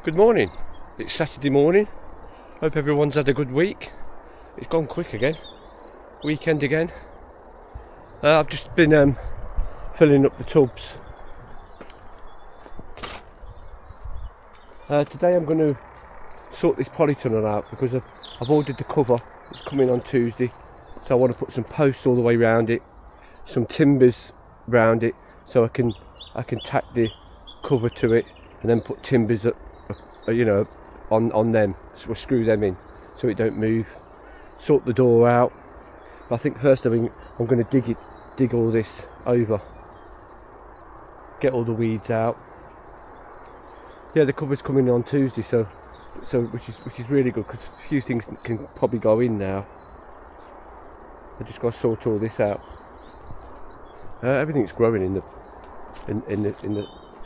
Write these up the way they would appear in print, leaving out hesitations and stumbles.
Good morning. It's Saturday morning. Hope everyone's had a good week. It's gone quick again. Weekend again. I've just been filling up the tubs. Today I'm going to sort this polytunnel out because I've ordered the cover. It's coming on Tuesday, so I want to put some posts all the way around it, some timbers round it, so I can tack the cover to it and then put timbers up, on them, so we'll screw them in so it don't move. Sort the door out. But I think first I'm going to dig all this over, get all the weeds out. Yeah, the cover's coming on Tuesday, so which is really good because a few things can probably go in now. I just got to sort all this out. Everything's growing in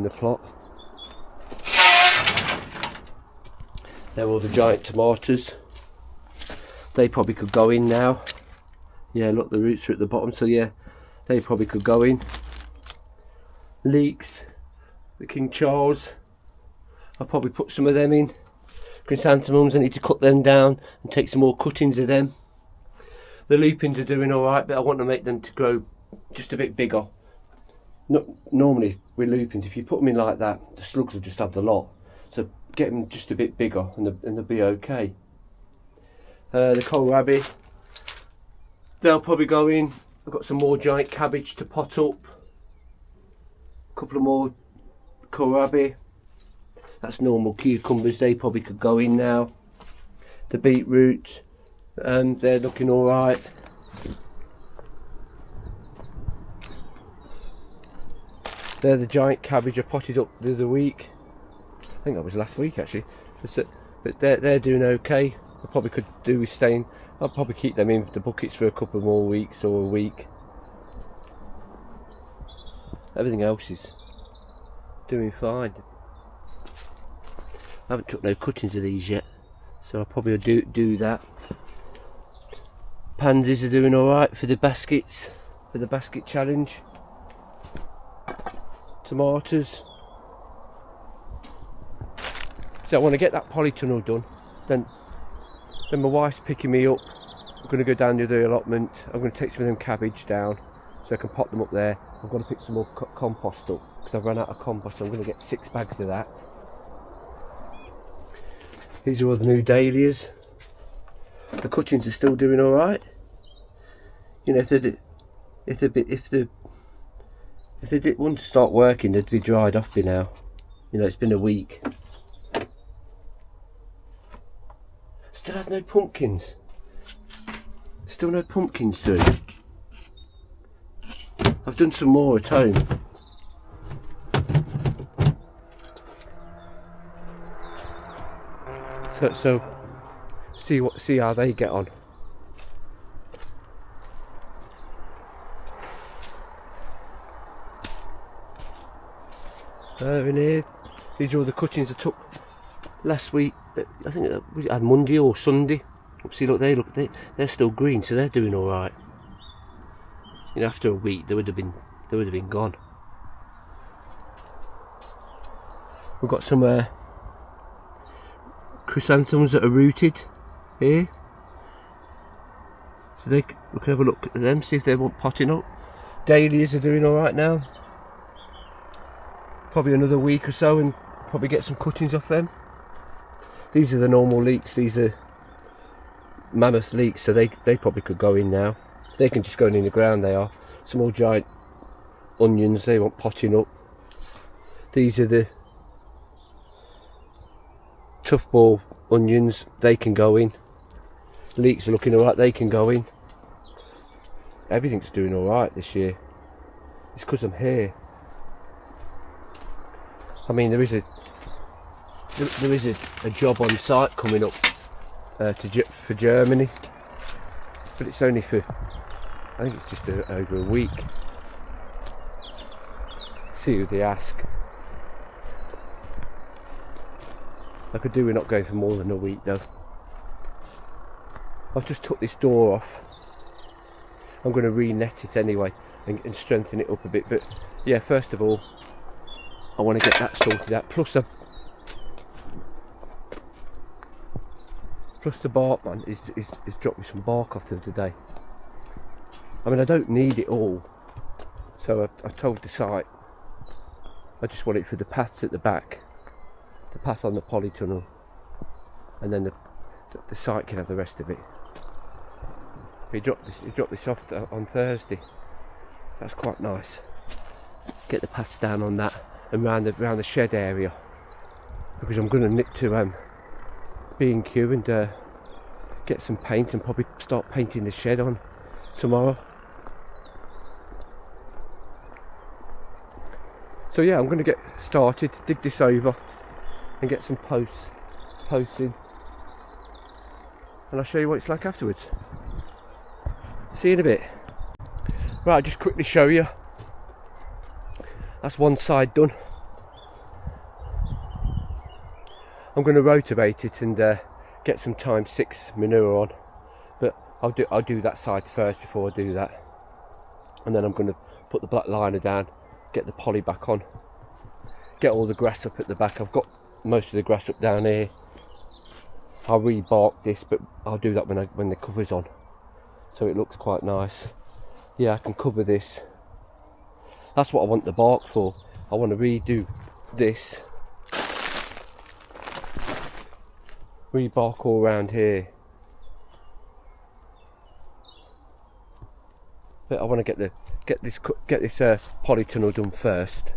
the plot. They're all the giant tomatoes. They probably could go in now. Yeah, look, the roots are at the bottom, so yeah, they probably could go in. Leeks, the King Charles, I'll probably put some of them in. Chrysanthemums, I need to cut them down and take some more cuttings of them. The lupins are doing alright, but I want to make them to grow just a bit bigger. Normally with lupins, if you put them in like that, the slugs will just have the lot. So get them just a bit bigger and they'll be okay. The kohlrabi, they'll probably go in. I've got some more giant cabbage to pot up. A couple of more kohlrabi. That's normal cucumbers, they probably could go in now. The beetroot, they're looking alright. They're the giant cabbage I potted up the other week. I think that was last week actually. But they're doing okay. I probably could do with staying. I'll probably keep them in the buckets for a couple more weeks or a week. Everything else is doing fine. I haven't took no cuttings of these yet, so I'll probably do that. Pansies are doing alright for the baskets, for the basket challenge. Tomatoes. So I want to get that polytunnel done. Then my wife's picking me up. I'm going to go down the other allotment. I'm going to take some of them cabbage down so I can pop them up there. I've got to pick some more compost up because I've run out of compost, so I'm going to get 6 bags of that. These are all the new dahlias. The cuttings are still doing alright. You know, if they did want to start working, they'd be dried off by now. You know, it's been a week. Still have no pumpkins. Still no pumpkins through. I've done some more at home. So see how they get on. In here, these are all the cuttings I took last week. I think we had Monday or Sunday. See, look, they're still green, so they're doing all right. You know, after a week, they would have been gone. We've got some chrysanthemums that are rooted here, so we can have a look at them, see if they want potting up. Dahlias are doing all right now. Probably another week or so, and probably get some cuttings off them. These are the normal leeks. These are mammoth leeks, so they probably could go in now. They can just go in the ground. They are. Some more giant onions, they want potting up. These are the tough ball onions, they can go in. Leeks are looking alright, they can go in. Everything's doing alright this year. It's because I'm here. I mean, there is a job on site coming up for Germany, but it's only for, I think it's just over a week. See who they ask. I could do with not going for more than a week though. I've just took this door off. I'm going to re-net it anyway and strengthen it up a bit, but yeah, first of all I want to get that sorted out. Plus Plus the bark man is dropped me some bark off the other day. I mean, I don't need it all, so I told the site I just want it for the paths at the back, the path on the polytunnel, and then the site can have the rest of it. He dropped this off on Thursday. That's quite nice. Get the paths down on that and round the shed area, because I'm going to nip to B&Q and get some paint and probably start painting the shed on tomorrow. So yeah, I'm going to get started, dig this over and get some posts in, and I'll show you what it's like afterwards. See you in a bit. Right, I'll just quickly show you. That's one side done. I'm going to rotovate it and get some ×6 manure on, but I'll do that side first before I do that, and then I'm going to put the black liner down, get the poly back on, get all the grass up at the back. I've got most of the grass up down here. I'll rebark this, but I'll do that when the cover's on, so it looks quite nice. Yeah, I can cover this. That's what I want the bark for. I want to redo this, rebark all around here, but I want to get this polytunnel done first.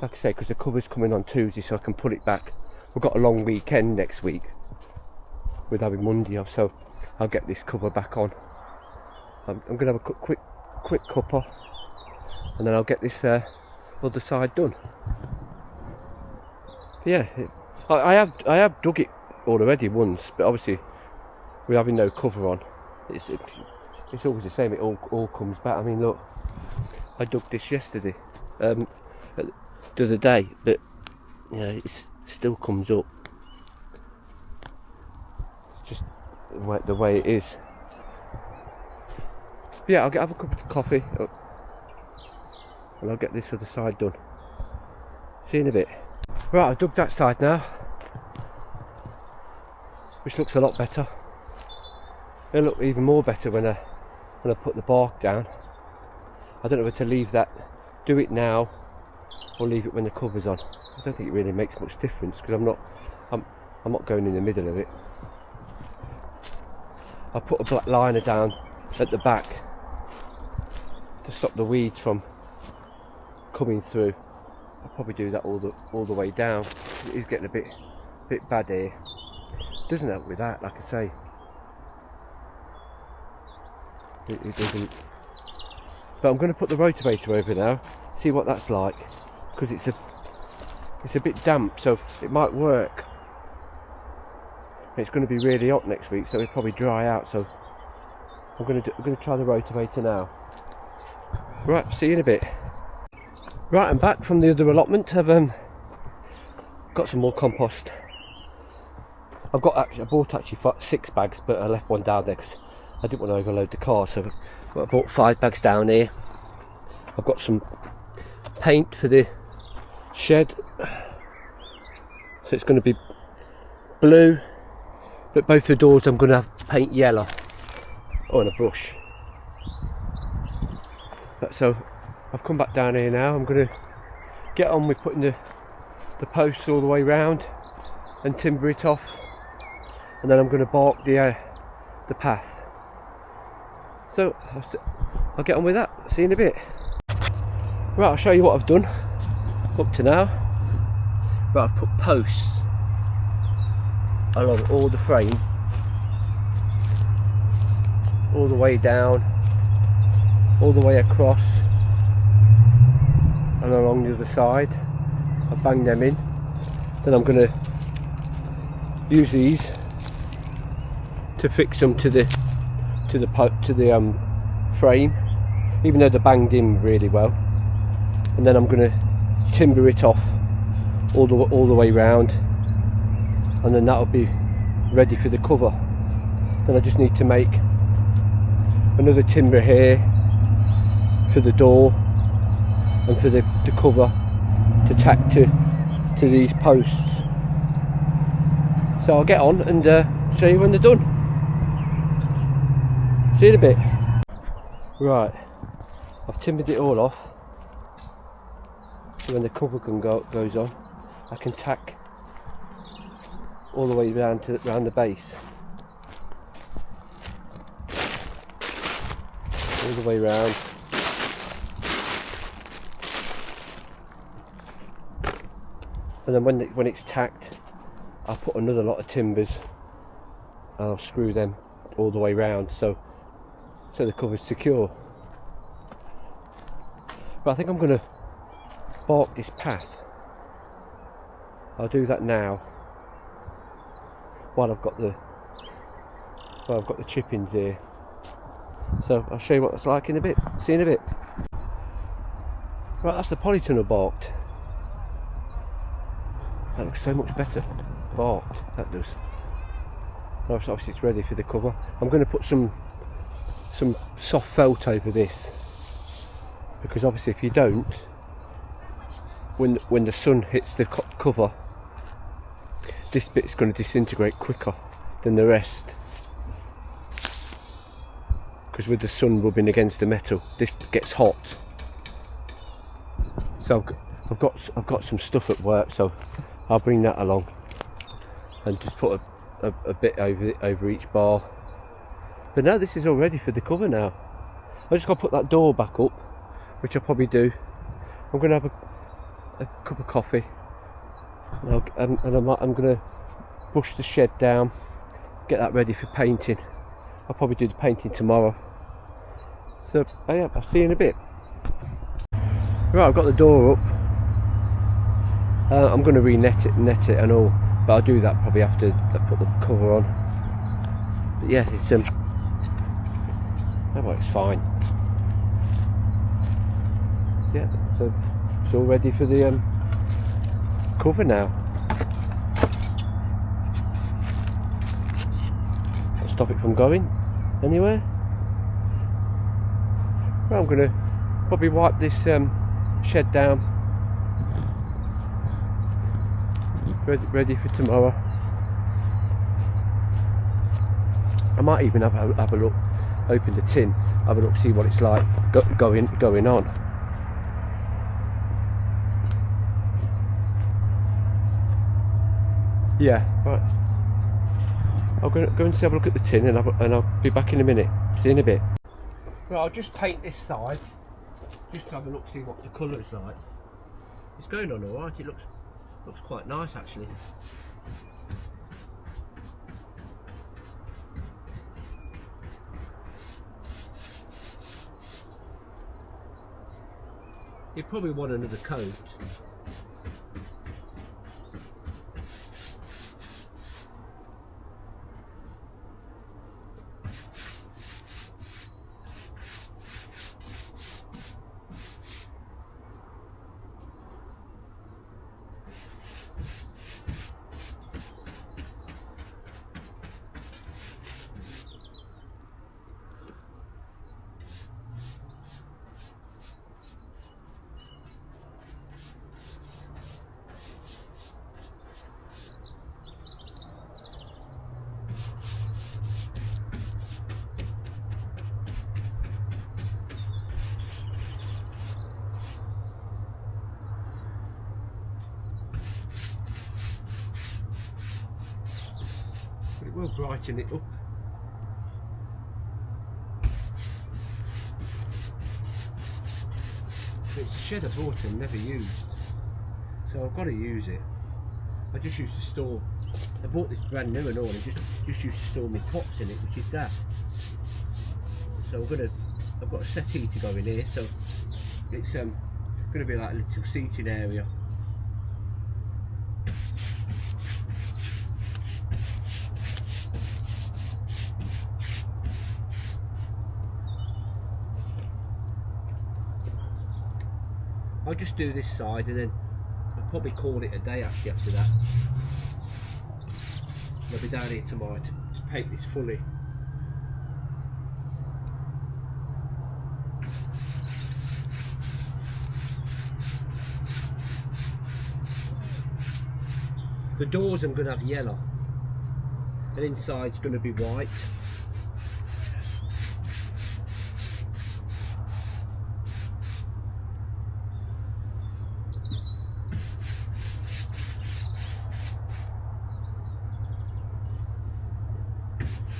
Like I say, because the cover's coming on Tuesday, so I can pull it back. We've got a long weekend next week with having Monday off, so I'll get this cover back on. I'm going to have a quick cuppa, and then I'll get this other side done. Yeah, I have dug it already once, but obviously with having no cover on, it's always the same. It all comes back. I mean, look, I dug this yesterday, the other day, but yeah, it still comes up. It's just the way it is. Yeah, I'll have a cup of coffee and I'll get this other side done. See you in a bit. Right, I've dug that side now, which looks a lot better. It'll look even more better when I put the bark down. I don't know whether to leave that, do it now, or leave it when the cover's on. I don't think it really makes much difference, because I'm not going in the middle of it. I put a black liner down at the back to stop the weeds from coming through. I'll probably do that all the way down. It is getting a bit bad here. It doesn't help with that, like I say. It doesn't. But I'm going to put the rotavator over now, see what that's like, because it's a bit damp, so it might work. It's going to be really hot next week, so it'll probably dry out. So I'm going to try the rotavator now. Right, see you in a bit. Right, I'm back from the other allotment. I've got some more compost. I bought actually 6 bags, but I left one down there because I didn't want to overload the car, so I bought 5 bags down here. I've got some paint for the shed, so it's going to be blue, but both the doors I'm going to have paint yellow on a brush. So I've come back down here now. I'm going to get on with putting the posts all the way round and timber it off, and then I'm going to bark the path. So I'll get on with that. See you in a bit. Right, I'll show you what I've done up to now. Right, I've put posts along all the frame, all the way down, all the way across and along the other side. I've banged them in. Then I'm going to use these to fix them to the frame, even though they're banged in really well. And then I'm going to timber it off all the way round, and then that'll be ready for the cover. Then I just need to make another timber here for the door and for the cover to tack to these posts. So I'll get on and show you when they're done. See you in a bit. Right, I've timbered it all off. So when the cover gun goes on, I can tack all the way round the base. All the way round. And then when it's tacked, I'll put another lot of timbers and I'll screw them all the way round so the cover's secure. But I think I'm going to bark this path. I'll do that now while I've got the chippings here. So I'll show you what it's like in a bit. See you in a bit. Right, that's the polytunnel barked. That looks so much better barked, that does. Obviously it's ready for the cover. I'm going to put some soft felt over this, because obviously if you don't, when the sun hits the cover, this bit's going to disintegrate quicker than the rest, because with the sun rubbing against the metal, this gets hot. So I've got some stuff at work, so I'll bring that along and just put a bit over each bar. But now this is all ready for the cover now. I just got to put that door back up, which I'll probably do. I'm going to have a cup of coffee, and I'm going to brush the shed down, get that ready for painting. I'll probably do the painting tomorrow. So yeah, I'll see you in a bit. Right, I've got the door up. I'm going to net it and all, but I'll do that probably after I put the cover on. But yeah, it's that works fine. Yeah, so it's all ready for the cover now. I'll stop it from going anywhere. Well, I'm going to probably wipe this shed down. Ready for tomorrow. I might even have a look, open the tin, have a look, see what it's like going on. Yeah, right. I'll go and have a look at the tin, and I'll be back in a minute. See you in a bit. Right, I'll just paint this side, just to have a look, see what the colour's like. It's going on alright. It looks quite nice actually. You probably want another coat. It will brighten it up. It's a shed I bought and never used, so I've got to use it. I just used to store, I bought this brand new and all, and just used to store my pots in it, which is that. So I've got a settee to go in here, so it's going to be like a little seating area. I'll just do this side and then I'll probably call it a day actually after that. I'll be down here tomorrow to paint this fully. The doors I'm going to have yellow, and inside's going to be white.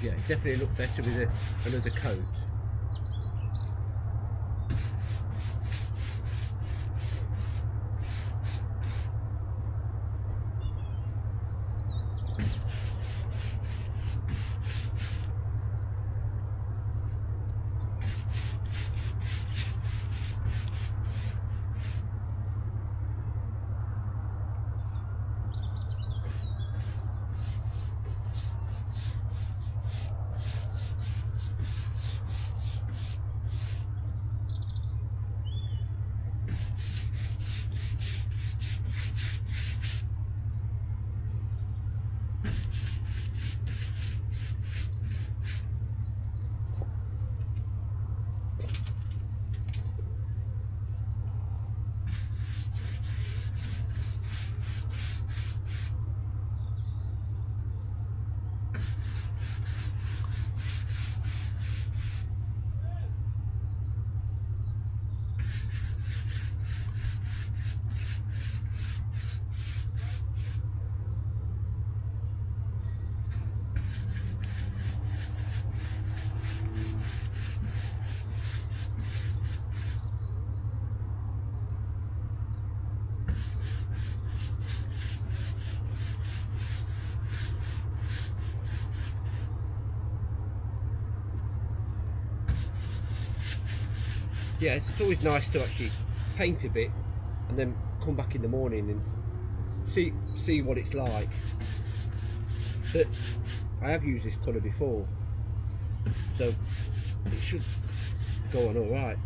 Yeah, it definitely look better with another coat. Yeah, it's always nice to actually paint a bit and then come back in the morning and see what it's like. But I have used this colour before, so it should go on all right.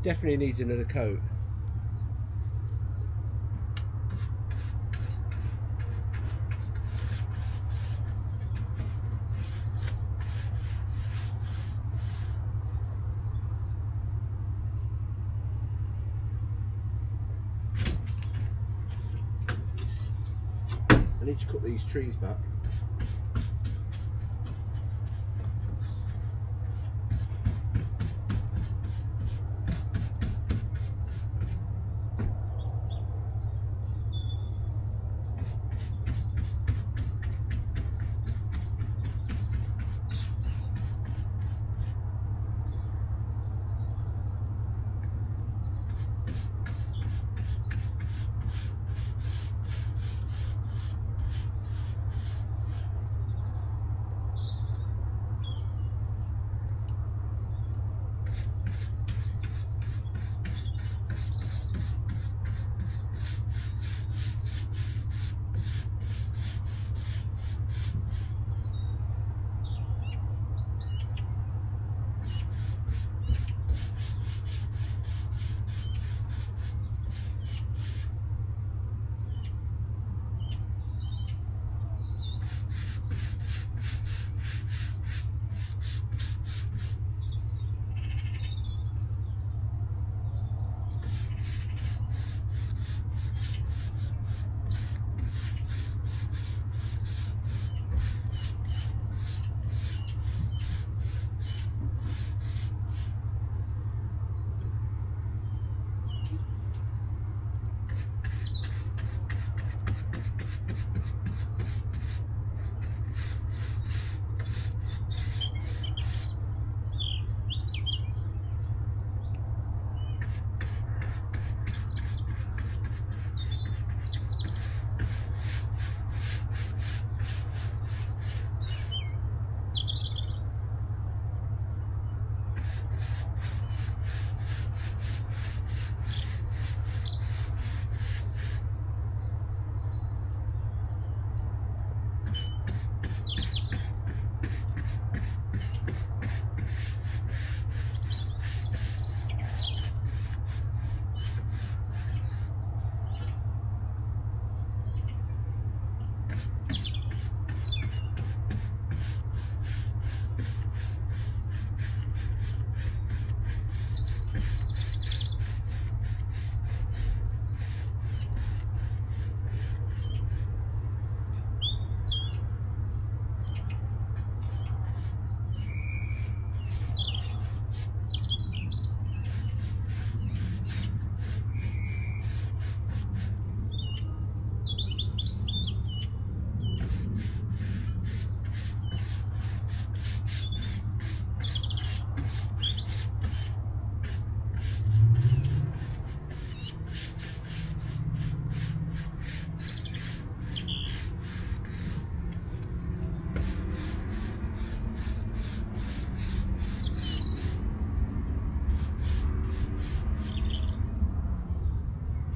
Definitely needs another coat. I need to cut these trees back.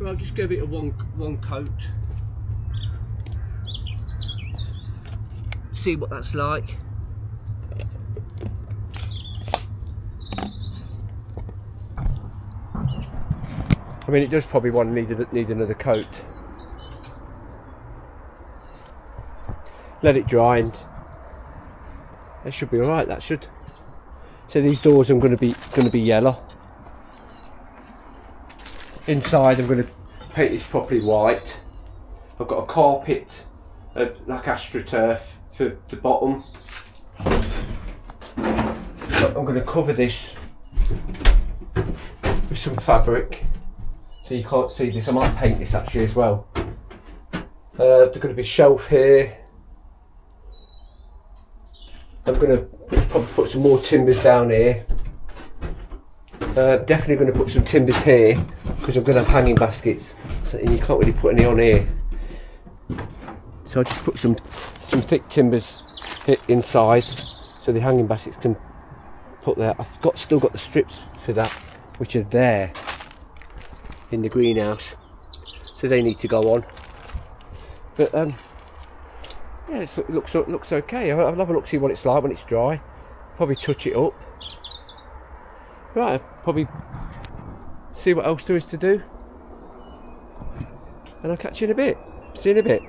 Right, I'll just give it a one coat. See what that's like. I mean, it does probably need another coat. Let it dry and it should be alright. That should. So these doors are going to be yellow. Inside I'm going to paint this properly white. I've got a carpet, like AstroTurf for the bottom. So I'm going to cover this with some fabric, so you can't see this. I might paint this actually as well. There's going to be a shelf here. I'm going to probably put some more timbers down here. Definitely going to put some timbers here because I'm going to have hanging baskets, so you can't really put any on here. So I just put some thick timbers inside, so the hanging baskets can put there. I've still got the strips for that, which are there in the greenhouse, so they need to go on. But yeah, it looks okay. I'll have a look, see what it's like when it's dry. Probably touch it up. Right, I'll probably see what else there is to do, and I'll catch you in a bit. See you in a bit.